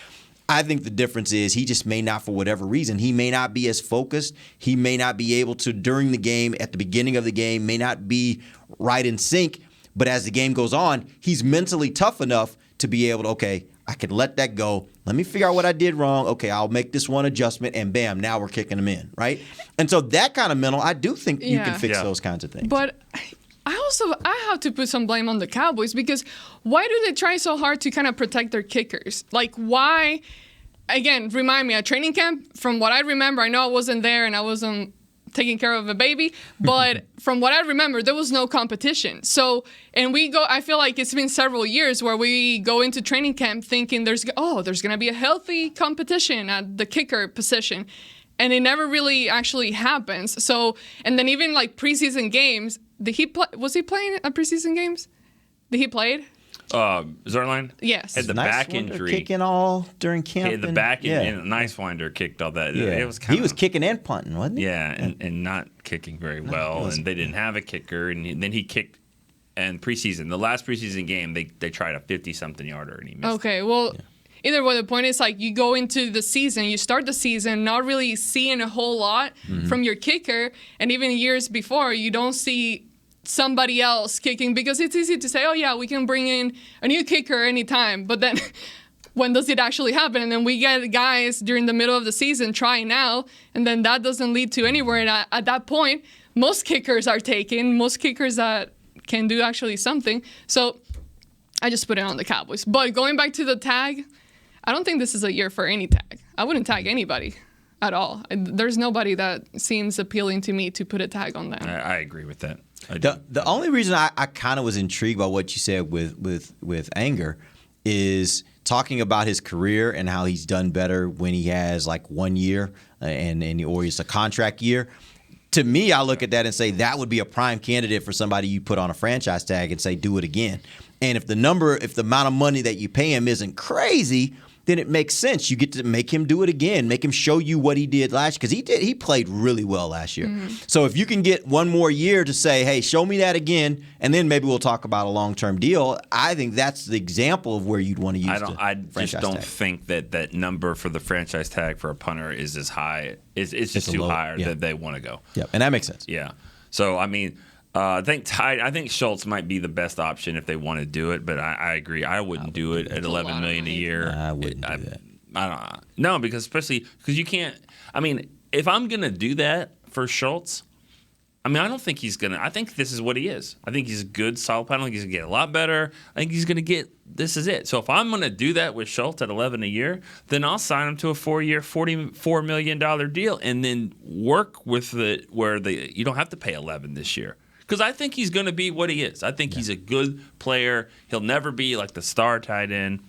I think the difference is he just may not, for whatever reason, he may not be as focused. He may not be able to, during the game, at the beginning of the game, may not be right in sync. But as the game goes on, he's mentally tough enough to be able to, okay, I can let that go. Let me figure out what I did wrong. Okay, I'll make this one adjustment, and bam, now we're kicking them in, right? And so that kind of mental, I do think you can fix those kinds of things. But I have to put some blame on the Cowboys because why do they try so hard to kind of protect their kickers? Like, why? Again, remind me, at training camp, from what I remember, I know I wasn't there and I wasn't taking care of a baby, but from what I remember, there was no competition. So, and I feel like it's been several years where we go into training camp thinking there's going to be a healthy competition at the kicker position. And it never really actually happens. So, and then even like preseason games, was he playing at preseason games? Did he play? Zerline? Yes. Had the back injury. Kicking all during camp. Had the back and Nicewinder kicked all that. Yeah. It was he was kicking and punting, wasn't he? Yeah, and not kicking very well. And they didn't have a kicker. And then he kicked. And preseason, the last preseason game, they tried a 50-something yarder and he missed. Okay, well, either way, the point is like you go into the season, you start the season not really seeing a whole lot from your kicker. And even years before, you don't see somebody else kicking because it's easy to say, oh yeah, we can bring in a new kicker anytime, but then when does it actually happen? And then we get guys during the middle of the season trying out, and then that doesn't lead to anywhere. And at that point, most kickers are taken, most kickers that can do actually something. So I just put it on the Cowboys. But going back to the tag, I don't think this is a year for any tag. I wouldn't tag anybody at all. There's nobody that seems appealing to me to put a tag on them. I agree with that. The only reason I kind of was intrigued by what you said with Anger is talking about his career and how he's done better when he has like 1 year or it's a contract year. To me, I look at that and say that would be a prime candidate for somebody you put on a franchise tag and say do it again. And if the amount of money that you pay him isn't crazy, then it makes sense. You get to make him do it again, make him show you what he did last year, because he played really well last year. So if you can get one more year to say, hey, show me that again, and then maybe we'll talk about a long-term deal, I think that's the example of where you'd want to use I just don't think that number for the franchise tag for a punter is as high. It's just too high that they want to go. Yep, and that makes sense. Yeah. So, I mean, I think Schultz might be the best option if they want to do it, but I agree. I wouldn't do it at $11 million a year. I wouldn't do that. I don't. No, because you can't. I mean, if I'm gonna do that for Schultz, I mean, I don't think he's gonna. I think this is what he is. I think he's a good, solid. I don't think he's gonna get a lot better. I think he's gonna get. This is it. So if I'm gonna do that with Schultz at $11 a year, then I'll sign him to a 4-year, $44 million deal, and then work with you don't have to pay $11 this year. Because I think he's going to be what he is. I think he's a good player. He'll never be like the star tight end.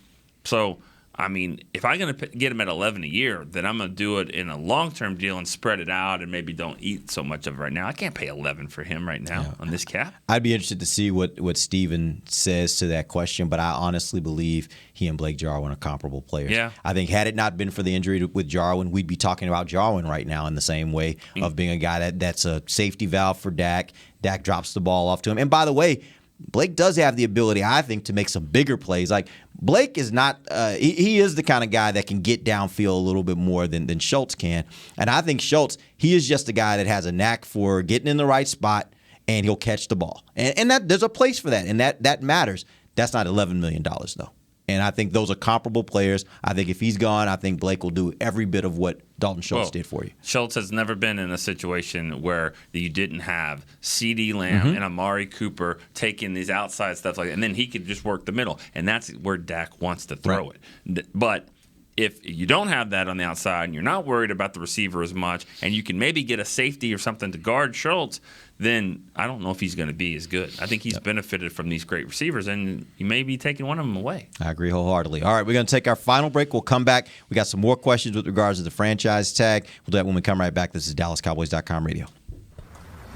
So, I mean, if I'm going to get him at $11 a year, then I'm going to do it in a long-term deal and spread it out and maybe don't eat so much of it right now. I can't pay $11 for him right now on this cap. I'd be interested to see what Steven says to that question, but I honestly believe he and Blake Jarwin are comparable players. Yeah. I think had it not been for the injury with Jarwin, we'd be talking about Jarwin right now in the same way of being a guy that's a safety valve for Dak. Dak drops the ball off to him. And by the way, Blake does have the ability, I think, to make some bigger plays. Like, Blake is not he is the kind of guy that can get downfield a little bit more than Schultz can. And I think Schultz, he is just a guy that has a knack for getting in the right spot, and he'll catch the ball. And that there's a place for that, and that matters. That's not $11 million, though. And I think those are comparable players. I think if he's gone, I think Blake will do every bit of what Dalton Schultz did for you. Schultz has never been in a situation where you didn't have CeeDee Lamb and Amari Cooper taking these outside stuff like that, and then he could just work the middle. And that's where Dak wants to throw it. But if you don't have that on the outside and you're not worried about the receiver as much, and you can maybe get a safety or something to guard Schultz, then I don't know if he's going to be as good. I think he's benefited from these great receivers, and you may be taking one of them away. I agree wholeheartedly. All right, we're going to take our final break. We'll come back. We got some more questions with regards to the franchise tag. We'll do that when we come right back. This is DallasCowboys.com radio.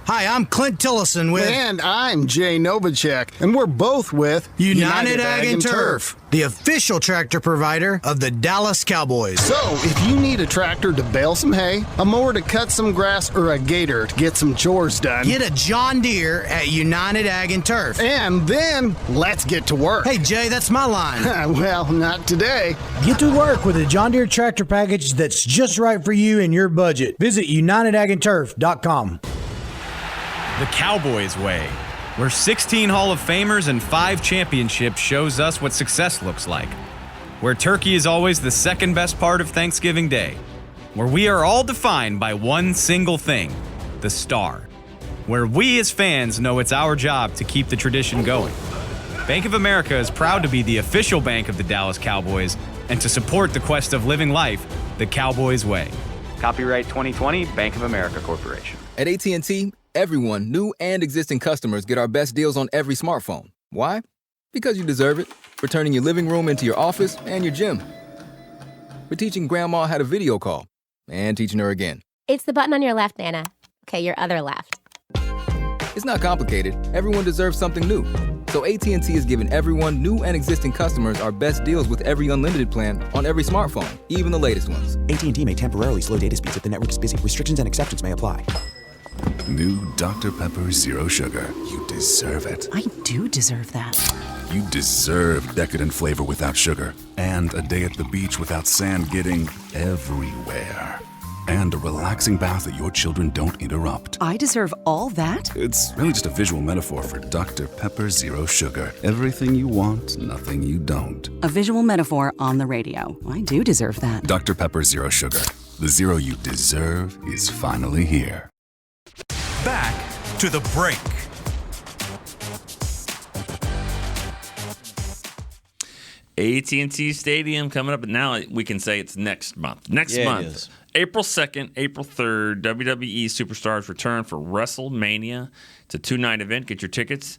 Hi, I'm Clint Tillison with... And I'm Jay Novacek, and we're both with... United Ag and Turf, the official tractor provider of the Dallas Cowboys. So, if you need a tractor to bale some hay, a mower to cut some grass, or a gator to get some chores done... Get a John Deere at United Ag and Turf. And then, let's get to work. Hey, Jay, that's my line. Well, not today. Get to work with a John Deere tractor package that's just right for you and your budget. Visit UnitedAgAndTurf.com. The Cowboys way, where 16 Hall of Famers and 5 championships shows us what success looks like. Where turkey is always the second best part of Thanksgiving Day. Where we are all defined by one single thing, the star. Where we as fans know it's our job to keep the tradition going. Bank of America is proud to be the official bank of the Dallas Cowboys and to support the quest of living life the Cowboys way. Copyright 2020, Bank of America Corporation. At AT&T, everyone, new and existing customers, get our best deals on every smartphone. Why? Because you deserve it. For turning your living room into your office and your gym. For teaching grandma how to video call. And teaching her again. It's the button on your left, Nana. Okay, your other left. It's not complicated. Everyone deserves something new. So AT&T is giving everyone, new and existing customers, our best deals with every unlimited plan on every smartphone, even the latest ones. AT&T may temporarily slow data speeds if the network is busy. Restrictions and exceptions may apply. New Dr. Pepper Zero Sugar. You deserve it. I do deserve that. You deserve decadent flavor without sugar. And a day at the beach without sand getting everywhere. And a relaxing bath that your children don't interrupt. I deserve all that? It's really just a visual metaphor for Dr. Pepper Zero Sugar. Everything you want, nothing you don't. A visual metaphor on the radio. I do deserve that. Dr. Pepper Zero Sugar. The zero you deserve is finally here. Back to the break. AT&T Stadium coming up, but now we can say it's next month. Next month, April 2nd, April 3rd, WWE Superstars return for WrestleMania. It's a 2-night event. Get your tickets.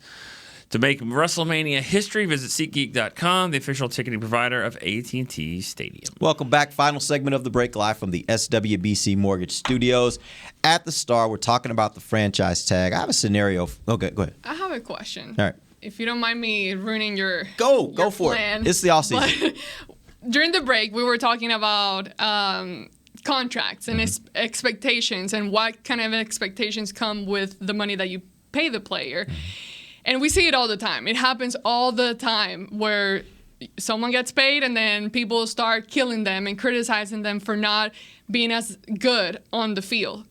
To make WrestleMania history, visit SeatGeek.com, the official ticketing provider of AT&T Stadium. Welcome back. Final segment of the break, live from the SWBC Mortgage Studios. At the Star, we're talking about the franchise tag. I have a scenario. Okay, go ahead. I have a question. All right. If you don't mind me ruining your Go for plan. it. It's the off season. During the break, we were talking about contracts and expectations and what kind of expectations come with the money that you pay the player. And we see it all the time. It happens all the time where someone gets paid and then people start killing them and criticizing them for not being as good on the field.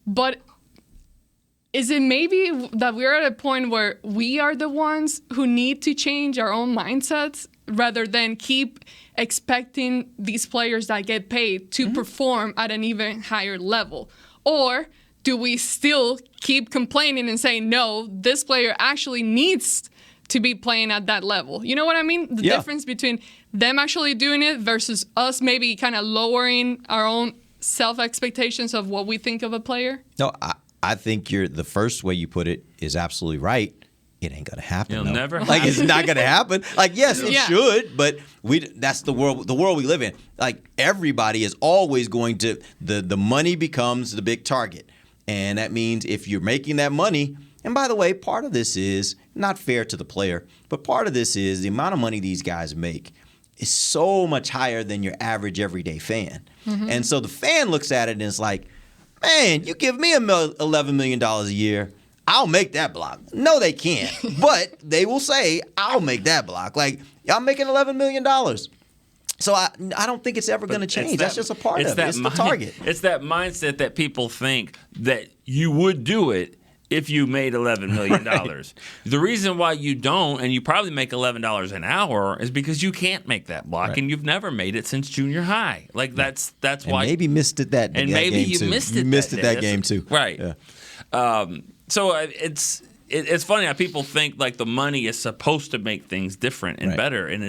But is it maybe that we're at a point where we are the ones who need to change our own mindsets rather than keep expecting these players that get paid to perform at an even higher level? Or do we still keep complaining and saying, no, this player actually needs to be playing at that level? You know what I mean? The difference between them actually doing it versus us maybe kind of lowering our own self-expectations of what we think of a player? No, I think the first way you put it is absolutely right. It ain't gonna happen. It'll never like happen. It's not gonna happen. Like, yes, it should, but that's the world we live in. Like, everybody is always going to the money becomes the big target. And that means if you're making that money, and by the way, part of this is not fair to the player, but part of this is the amount of money these guys make is so much higher than your average everyday fan. Mm-hmm. And so the fan looks at it and is like, man, you give me $11 million a year, I'll make that block. No, they can't. But they will say, I'll make that block. Like, I'm making $11 million. So I don't think it's ever going to change. That's just a part of it. It's the target. It's that mindset that people think that you would do it if you made $11 million. Right. The reason why you don't, and you probably make $11 an hour, is because you can't make that block, and you've never made it since junior high. Like, that's why. And maybe missed it that and that maybe game you too. missed it. You missed it that day. game too. Right. Yeah. So it's funny how people think like the money is supposed to make things different and better, and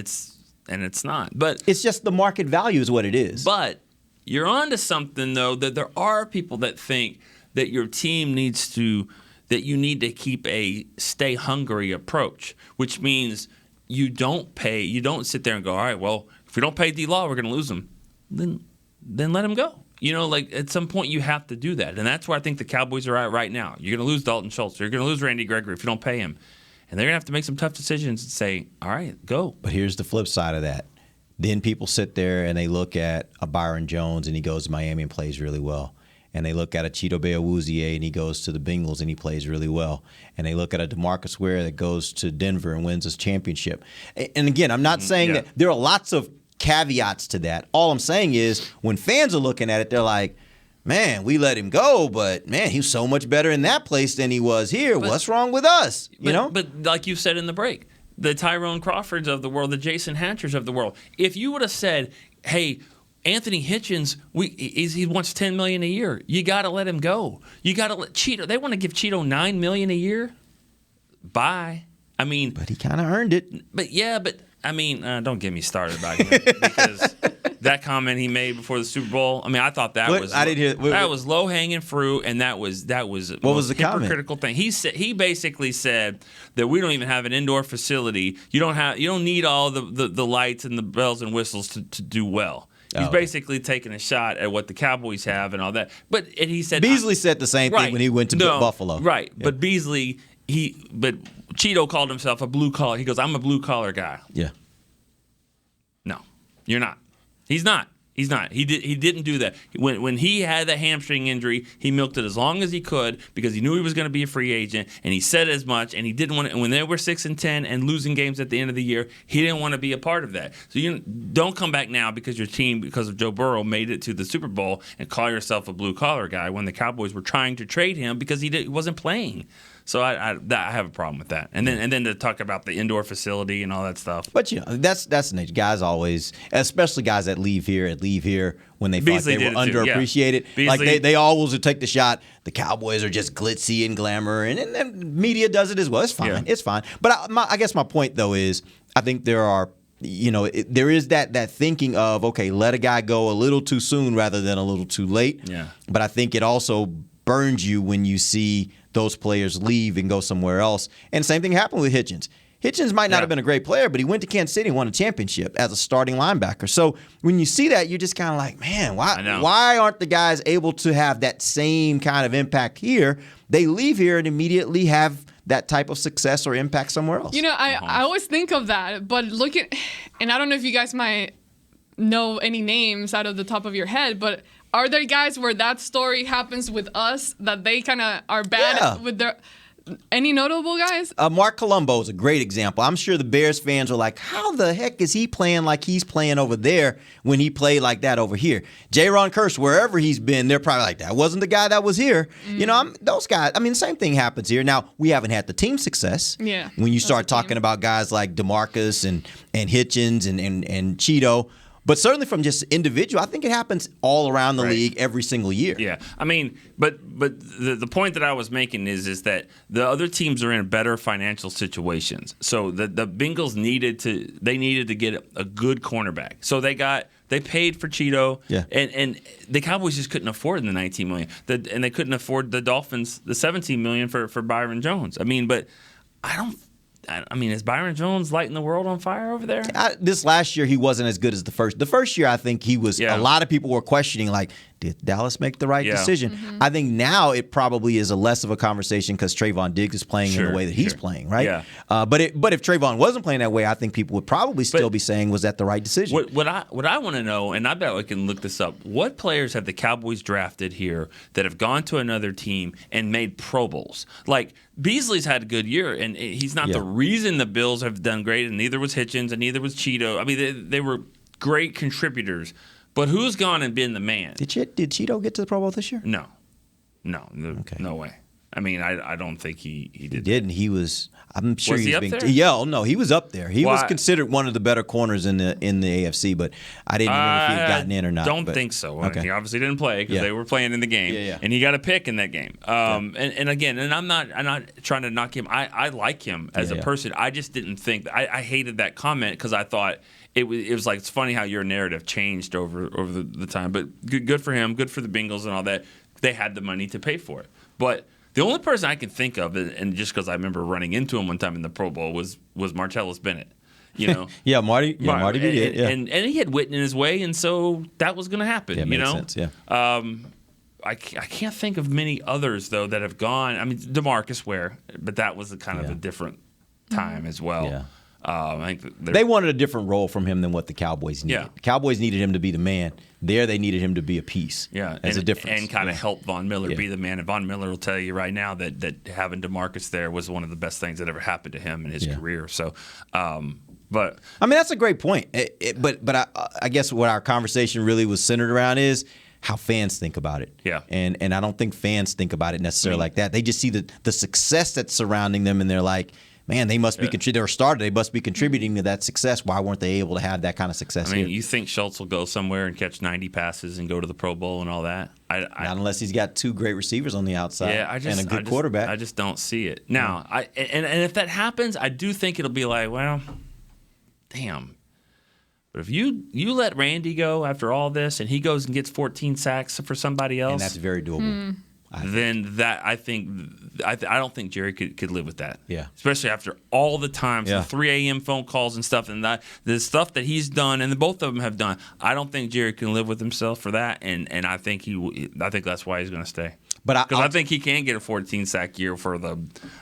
and it's not. But it's just the market value is what it is. But you're onto something, though, that there are people that think that your team that you need to keep a stay hungry approach, which means you don't sit there and go, all right, well, if we don't pay D-Law, we're going to lose him. Then let him go. Like at some point you have to do that. And that's where I think the Cowboys are at right now. You're going to lose Dalton Schultz. You're going to lose Randy Gregory if you don't pay him. And they're going to have to make some tough decisions and say, all right, go. But here's the flip side of that. Then people sit there and they look at a Byron Jones and he goes to Miami and plays really well. And they look at a Cheeto Bay-Awuzie and he goes to the Bengals and he plays really well. And they look at a DeMarcus Ware that goes to Denver and wins his championship. And again, I'm not saying that there are lots of caveats to that. All I'm saying is when fans are looking at it, they're like, man, we let him go, but man, he's so much better in that place than he was here. What's wrong with us? But like you said in the break, the Tyrone Crawfords of the world, the Jason Hatchers of the world. If you would have said, hey, Anthony Hitchens, he wants $10 million a year. You got to let him go. You got to let Cheeto. They want to give Cheeto $9 million a year. Bye. I mean, but he kind of earned it. But don't get me started about him because that comment he made before the Super Bowl. I mean, I thought that was low hanging fruit, and that was what was the hypocritical thing. He basically said that we don't even have an indoor facility. You don't need all the lights and the bells and whistles to do well. He's basically taking a shot at what the Cowboys have and all that. But he said Beasley said the same thing when he went to Buffalo. Right, yeah. But Beasley but Cheeto called himself a blue collar. He goes, I'm a blue collar guy. Yeah. No, you're not. He's not. He's not. He didn't do that. When he had that hamstring injury, he milked it as long as he could because he knew he was going to be a free agent, and he said as much. And he didn't want to. When they were 6-10 and losing games at the end of the year, he didn't want to be a part of that. So you don't come back now because your team, because of Joe Burrow, made it to the Super Bowl and call yourself a blue collar guy when the Cowboys were trying to trade him because he wasn't playing. So I have a problem with that. And then to talk about the indoor facility and all that stuff. But that's the nature. Guys always, especially guys that leave here when they feel like they were underappreciated. Yeah. Like they always would take the shot. The Cowboys are just glitzy and glamour, and media does it as well. It's fine. Yeah. It's fine. But I guess my point though is I think there are. There is that thinking of, okay, let a guy go a little too soon rather than a little too late. Yeah. But I think it also burns you when you see those players leave and go somewhere else. And same thing happened with Hitchens. Hitchens might not have been a great player, but he went to Kansas City and won a championship as a starting linebacker. So when you see that, you're just kind of like, man, why aren't the guys able to have that same kind of impact here? They leave here and immediately have that type of success or impact somewhere else. I always think of that, but and I don't know if you guys might know any names out of the top of your head, but are there guys where that story happens with us that they kind of are bad with their... Any notable guys? Mark Colombo is a great example. I'm sure the Bears fans are like, how the heck is he playing like he's playing over there when he played like that over here? Jaron Kearse, wherever he's been, they're probably like, that wasn't the guy that was here. Those guys, the same thing happens here. Now, we haven't had the team success. Yeah. When you start talking about guys like DeMarcus and Hitchens and Cheeto. But certainly from just individual, I think it happens all around the league every single year. Yeah, but the point that I was making is that the other teams are in better financial situations. So the Bengals needed to get a good cornerback. So they paid for Cheeto, and the Cowboys just couldn't afford the $19 million, and they couldn't afford the Dolphins the $17 million for Byron Jones. Is Byron Jones lighting the world on fire over there? This last year, he wasn't as good as the first. The first year, I think he was. A lot of people were questioning, like, did Dallas make the right decision? Mm-hmm. I think now it probably is a less of a conversation because Trayvon Diggs is playing in the way that he's playing, right? Yeah. But if Trayvon wasn't playing that way, I think people would probably still be saying, was that the right decision? What I want to know, and I bet I can look this up, what players have the Cowboys drafted here that have gone to another team and made Pro Bowls? Like, Beasley's had a good year, and he's not the reason the Bills have done great, and neither was Hitchens, and neither was Cheeto. I mean, they were great contributors. But who's gone and been the man? Did Cheeto get to the Pro Bowl this year? No, no way. I mean, I don't think he did. He didn't. He was. I'm sure Was he up being. there? Yeah, no, he was up there. He Well, was considered one of the better corners in the AFC, but I didn't know if he had gotten in or not. Don't but, think so. Okay. He obviously didn't play because they were playing in the game, and he got a pick in that game. And again, I'm not trying to knock him. I like him as a person. I just didn't think I hated that comment because I thought. It was like it's funny how your narrative changed over the time, but good for him, good for the Bengals and all that. They had the money to pay for it. But the only person I can think of, and just because I remember running into him one time in the Pro Bowl, was Martellus Bennett. You know, Marty did, and he had Witten in his way, and so that was going to happen. Yeah, you know, sense, yeah. I can't think of many others though that have gone. I mean, DeMarcus Ware, but that was kind of a different time as well. Yeah. I think they wanted a different role from him than what the Cowboys needed. Yeah. The Cowboys needed him to be the man. There, they needed him to be a piece. Yeah, as a difference. And kind of help Von Miller be the man. And Von Miller will tell you right now that having DeMarcus there was one of the best things that ever happened to him in his career. So, but I mean, that's a great point. But I guess what our conversation really was centered around is how fans think about it. Yeah. And I don't think fans think about it necessarily like that. They just see the success that's surrounding them, and they're like, man, they must be they're a starter. They must be contributing to that success. Why weren't they able to have that kind of success? I mean, here? you think Schultz will go somewhere and catch 90 passes and go to the Pro Bowl and all that? Not unless he's got two great receivers on the outside and a good quarterback. I just don't see it. Now, and if that happens, I do think it'll be like, well, damn. But if you let Randy go after all this and he goes and gets 14 sacks for somebody else, and that's very doable. Then that I don't think Jerry could live with that. Yeah. Especially after all the times, the 3 a.m. phone calls and stuff, and the stuff that he's done, and both of them have done. I don't think Jerry can live with himself for that, and I think that's why he's going to stay. Because I think he can get a 14 sack year for the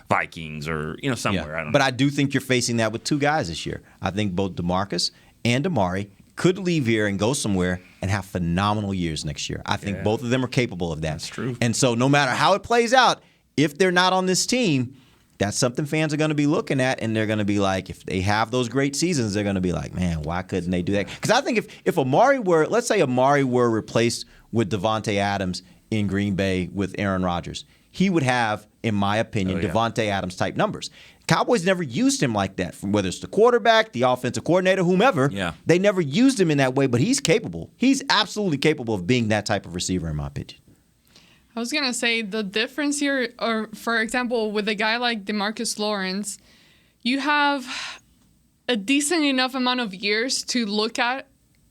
Vikings or somewhere. I don't know. But I do think you're facing that with two guys this year. I think both DeMarcus and Amari could leave here and go somewhere and have phenomenal years next year. I think both of them are capable of that. That's true. And so no matter how it plays out, if they're not on this team, that's something fans are going to be looking at, and they're going to be like, if they have those great seasons, they're going to be like, man, why couldn't they do that? Because I think if Amari were, let's say Amari were replaced with Devontae Adams in Green Bay with Aaron Rodgers, he would have, in my opinion, Devontae Adams type numbers. Cowboys never used him like that, whether it's the quarterback, the offensive coordinator, whomever. Yeah. They never used him in that way, but he's capable. He's absolutely capable of being that type of receiver, in my opinion. I was going to say the difference here, or for example, with a guy like DeMarcus Lawrence, you have a decent enough amount of years to look at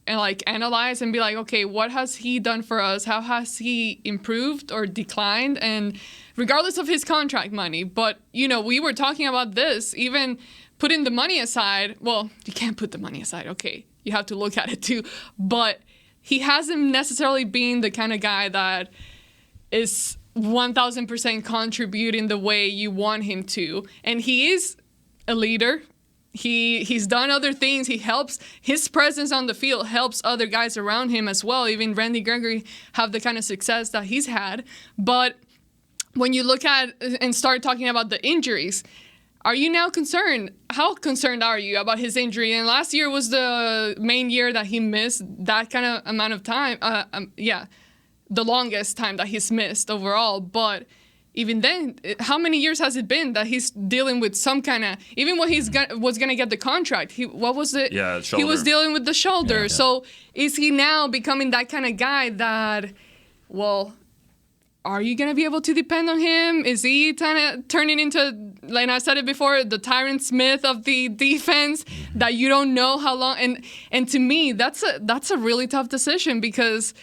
and analyze and be like, okay, what has he done for us? How has he improved or declined? And regardless of his contract money. But, we were talking about this, even putting the money aside. Well, you can't put the money aside. Okay, you have to look at it too. But he hasn't necessarily been the kind of guy that is 1,000% contributing the way you want him to. And he is a leader. He's done other things. He helps. His presence on the field helps other guys around him as well. Even Randy Gregory have the kind of success that he's had. But when you look at and start talking about the injuries, are you now concerned? How concerned are you about his injury? And last year was the main year that he missed that kind of amount of time. The longest time that he's missed overall. But even then, how many years has it been that he's dealing with some kind of, even when was going to get the contract, what was it? Yeah, shoulder. He was dealing with the shoulder. Yeah. So is he now becoming that kind of guy that, well, are you going to be able to depend on him? Is he turning into, like I said it before, the Tyron Smith of the defense that you don't know how long? And to me, that's a really tough decision because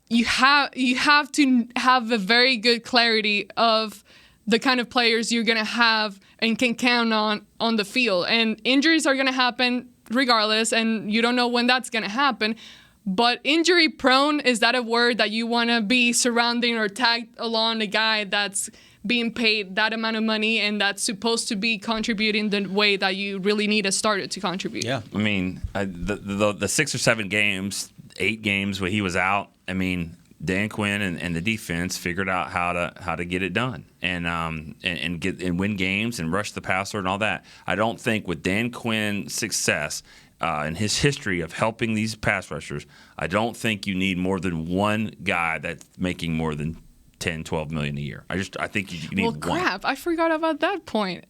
you have to have a very good clarity of the kind of players you're going to have and can count on the field. And injuries are going to happen regardless, and you don't know when that's going to happen. But injury prone, is that a word that you want to be surrounding or tagged along a guy that's being paid that amount of money and that's supposed to be contributing the way that you really need a starter to contribute? Yeah. I mean, the 6 or 7 games, 8 games where he was out, I mean, Dan Quinn and the defense figured out how to get it done and win games and rush the passer and all that. I don't think with Dan Quinn's success and his history of helping these pass rushers, I don't think you need more than one guy that's making more than 10, 12 million a year. I think you need Well, one. crap. I forgot about that point.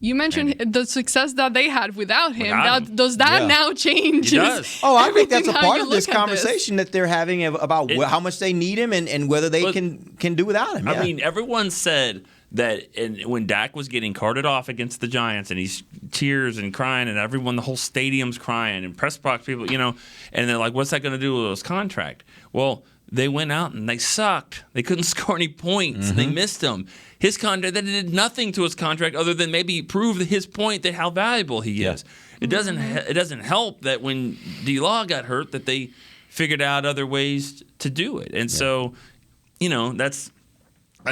You mentioned the success that they had without him. Does that now change? It does. Oh, I think that's a how part you of this look at this. conversation that they're having about how much they need him and whether they can do without him. Yeah. I mean, everyone said that when Dak was getting carted off against the Giants and he's tears and crying and the whole stadium's crying and press box people, and they're like, what's that going to do with his contract? Well, they went out and they sucked. They couldn't score any points. They missed him. His contract, that did nothing to his contract other than maybe prove his point that how valuable he is. It doesn't help that when D-Law got hurt that they figured out other ways to do it. And so, that's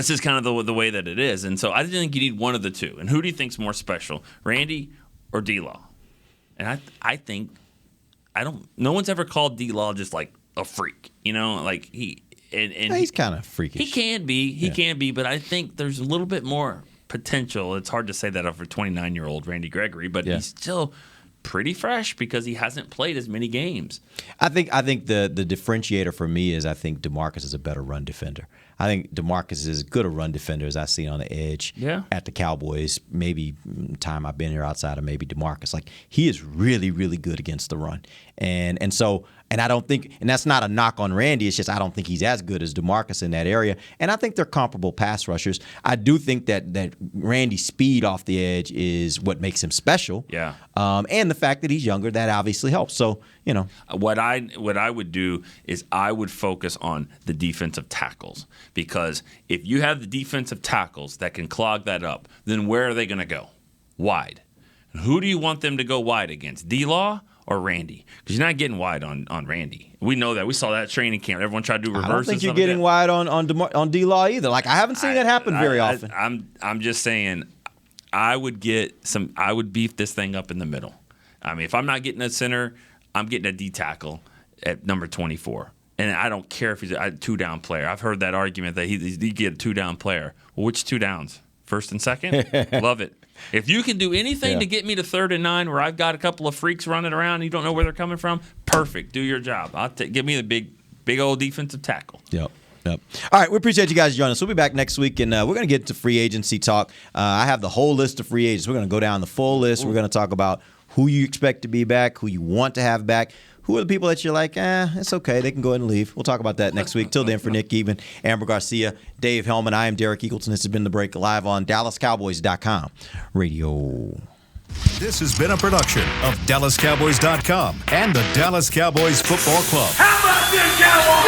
just kind of the way that it is. And so I think you need one of the two. And who do you think's more special, Randy or D-Law? And I think no one's ever called D-Law just like a freak, like he's kind of freakish. He can be, but I think there's a little bit more potential. It's hard to say that of a 29-year-old Randy Gregory, but he's still pretty fresh because he hasn't played as many games. I think the differentiator for me is I think DeMarcus is a better run defender. I think DeMarcus is as good a run defender as I've seen on the edge at the Cowboys. Maybe time I've been here outside of maybe DeMarcus. Like, he is really, really good against the run. And so I don't think, and that's not a knock on Randy, it's just I don't think he's as good as DeMarcus in that area. And I think they're comparable pass rushers. I do think that Randy's speed off the edge is what makes him special. Yeah. And the fact that he's younger, that obviously helps. So, What I would do is I would focus on the defensive tackles, because if you have the defensive tackles that can clog that up, then where are they going to go? Wide. And who do you want them to go wide against, D-Law or Randy? Because you're not getting wide on Randy. We know that. We saw that training camp. Everyone tried to do reverses. I don't think you're getting wide on D-Law either. Like, I haven't seen that happen very often. I'm just saying I would beef this thing up in the middle. I mean, if I'm not getting a center, I'm getting a D tackle at number 24. And I don't care if he's a two-down player. I've heard that argument that he get a two-down player. Well, which two downs? First and second? Love it. If you can do anything to get me to 3rd and 9 where I've got a couple of freaks running around and you don't know where they're coming from, perfect. Do your job. Give me the big old defensive tackle. Yep. All right, we appreciate you guys joining us. We'll be back next week, and we're going to get into free agency talk. I have the whole list of free agents. We're going to go down the full list. We're going to talk about who you expect to be back, who you want to have back, who are the people that you're like, it's okay, they can go ahead and leave. We'll talk about that next week. Till then, for Nick Even, Amber Garcia, Dave Hellman, I am Derek Eagleton. This has been The Break, live on DallasCowboys.com radio. This has been a production of DallasCowboys.com and the Dallas Cowboys Football Club. How about this, Cowboys?